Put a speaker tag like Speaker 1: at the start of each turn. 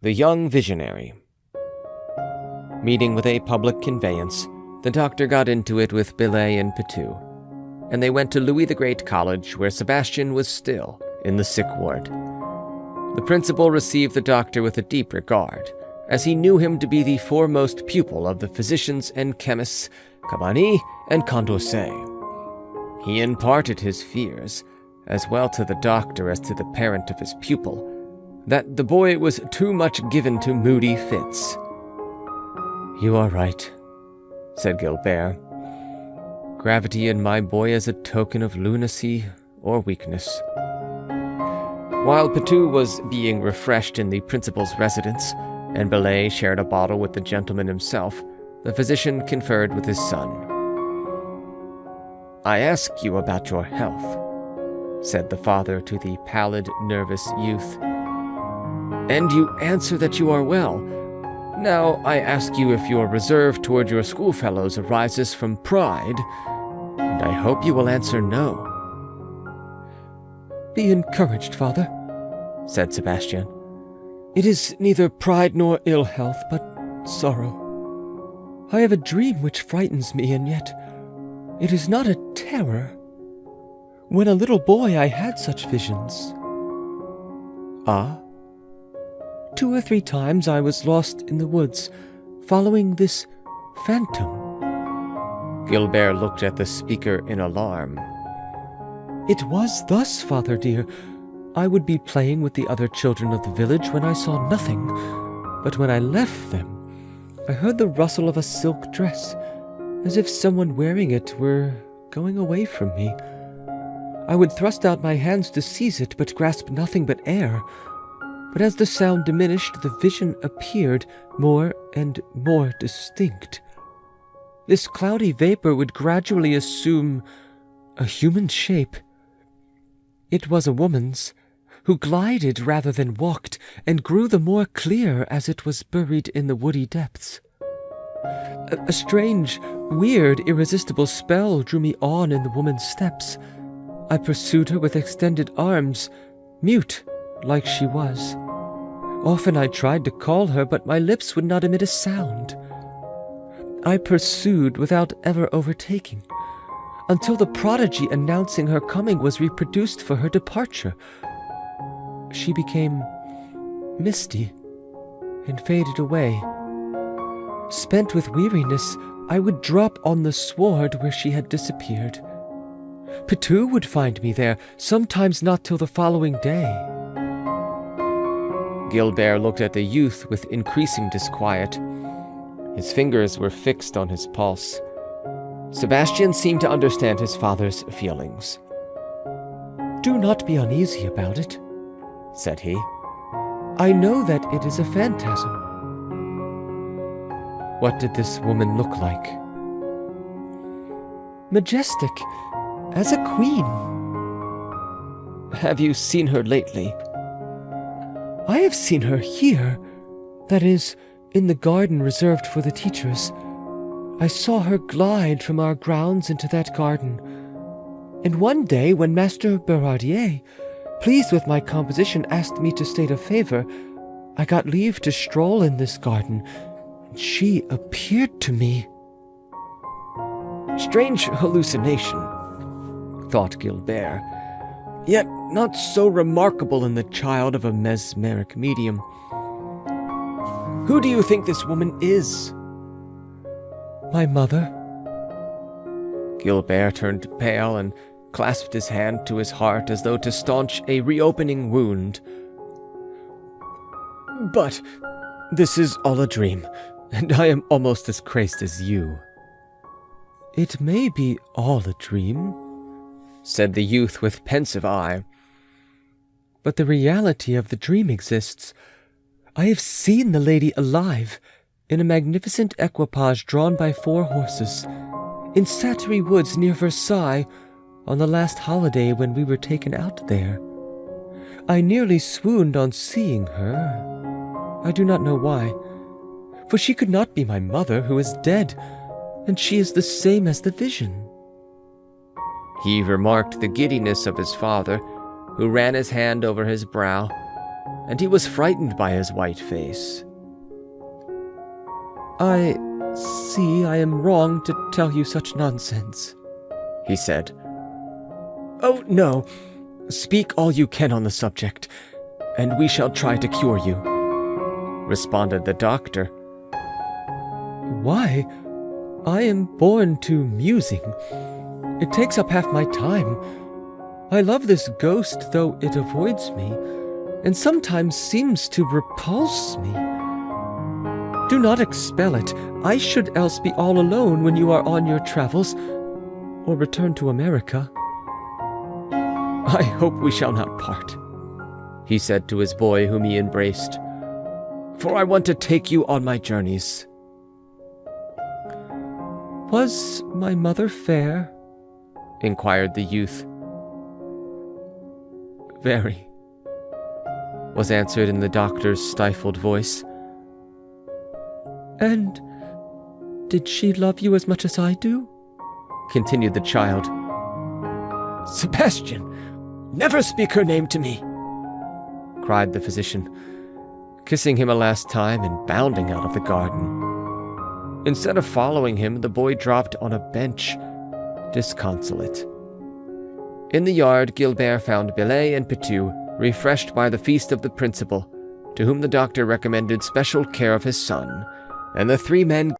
Speaker 1: The Young Visionary. Meeting with a public conveyance, the doctor got into it with Belay and Petou, and they went to Louis the Great College, where Sebastian was still in the sick ward. The principal received the doctor with a deep regard, as he knew him to be the foremost pupil of the physicians and chemists Cabanilles and Condorcet. He imparted his fears, as well to the doctor as to the parent of his pupil, that the boy was too much given to moody fits. "You are right," said Gilbert. "Gravity in my boy is a token of lunacy or weakness." While Petou was being refreshed in the principal's residence, and Belay shared a bottle with the gentleman himself, the physician conferred with his son. "I ask you about your health," said the father to the pallid, nervous youth, "and you answer that you are well. Now I ask you if your reserve toward your schoolfellows arises from pride, and I hope you will answer no."
Speaker 2: "Be encouraged, father," said Sebastian. "It is neither pride nor ill health, but sorrow. I have a dream which frightens me, and yet it is not a terror. When a little boy I had such visions."
Speaker 1: "Ah?"
Speaker 2: "2 or 3 times I was lost in the woods, following this phantom."
Speaker 1: Gilbert looked at the speaker in alarm.
Speaker 2: "It was thus, father dear. I would be playing with the other children of the village when I saw nothing, but when I left them, I heard the rustle of a silk dress, as if someone wearing it were going away from me. I would thrust out my hands to seize it, but grasp nothing but air. But as the sound diminished, the vision appeared more and more distinct. This cloudy vapor would gradually assume a human shape. It was a woman's, who glided rather than walked, and grew the more clear as it was buried in the woody depths. A strange, weird, irresistible spell drew me on in the woman's steps. I pursued her with extended arms, mute like she was. Often I tried to call her, but my lips would not emit a sound. I pursued without ever overtaking, until the prodigy announcing her coming was reproduced for her departure. She became misty and faded away. Spent with weariness, I would drop on the sward where she had disappeared. Petou would find me there, sometimes not till the following day."
Speaker 1: Gilbert looked at the youth with increasing disquiet. His fingers were fixed on his pulse. Sebastian seemed to understand his father's feelings.
Speaker 2: "Do not be uneasy about it," said he. "I know that it is a phantasm."
Speaker 1: "What did this woman look like?"
Speaker 2: "Majestic, as a queen."
Speaker 1: "Have you seen her lately?"
Speaker 2: "I have seen her here, that is, in the garden reserved for the teachers. I saw her glide from our grounds into that garden. And one day, when Master Berardier, pleased with my composition, asked me to state a favor, I got leave to stroll in this garden, and she appeared to me."
Speaker 1: "Strange hallucination," thought Gilbert, "yet not so remarkable in the child of a mesmeric medium. Who do you think this woman is?"
Speaker 2: "My mother."
Speaker 1: Gilbert turned pale and clasped his hand to his heart as though to staunch a reopening wound. "But this is all a dream, and I am almost as crazed as you."
Speaker 2: "It may be all a dream,"
Speaker 1: said the youth with pensive eye,
Speaker 2: "but the reality of the dream exists. I have seen the lady alive, in a magnificent equipage drawn by 4 horses, in Sattery Woods near Versailles, on the last holiday when we were taken out there. I nearly swooned on seeing her. I do not know why, for she could not be my mother, who is dead, and she is the same as the vision."
Speaker 1: He remarked the giddiness of his father, who ran his hand over his brow, and he was frightened by his white face.
Speaker 2: "I see I am wrong to tell you such nonsense,"
Speaker 1: he said. "Oh, no. Speak all you can on the subject, and we shall try to cure you," responded the doctor.
Speaker 2: "Why? I am born to musing. It takes up half my time. I love this ghost, though it avoids me, and sometimes seems to repulse me. Do not expel it. I should else be all alone when you are on your travels, or return to America."
Speaker 1: "I hope we shall not part," he said to his boy, whom he embraced, "for I want to take you on my journeys."
Speaker 2: "Was my mother fair?"
Speaker 1: inquired the youth. "Very," was answered in the doctor's stifled voice.
Speaker 2: "And did she love you as much as I do?"
Speaker 1: continued the child. "Sebastian, never speak her name to me," cried the physician, kissing him a last time and bounding out of the garden. Instead of following him, the boy dropped on a bench, disconsolate. In the yard, Gilbert found Billet and Pitou, refreshed by the feast of the principal, to whom the doctor recommended special care of his son, and the three men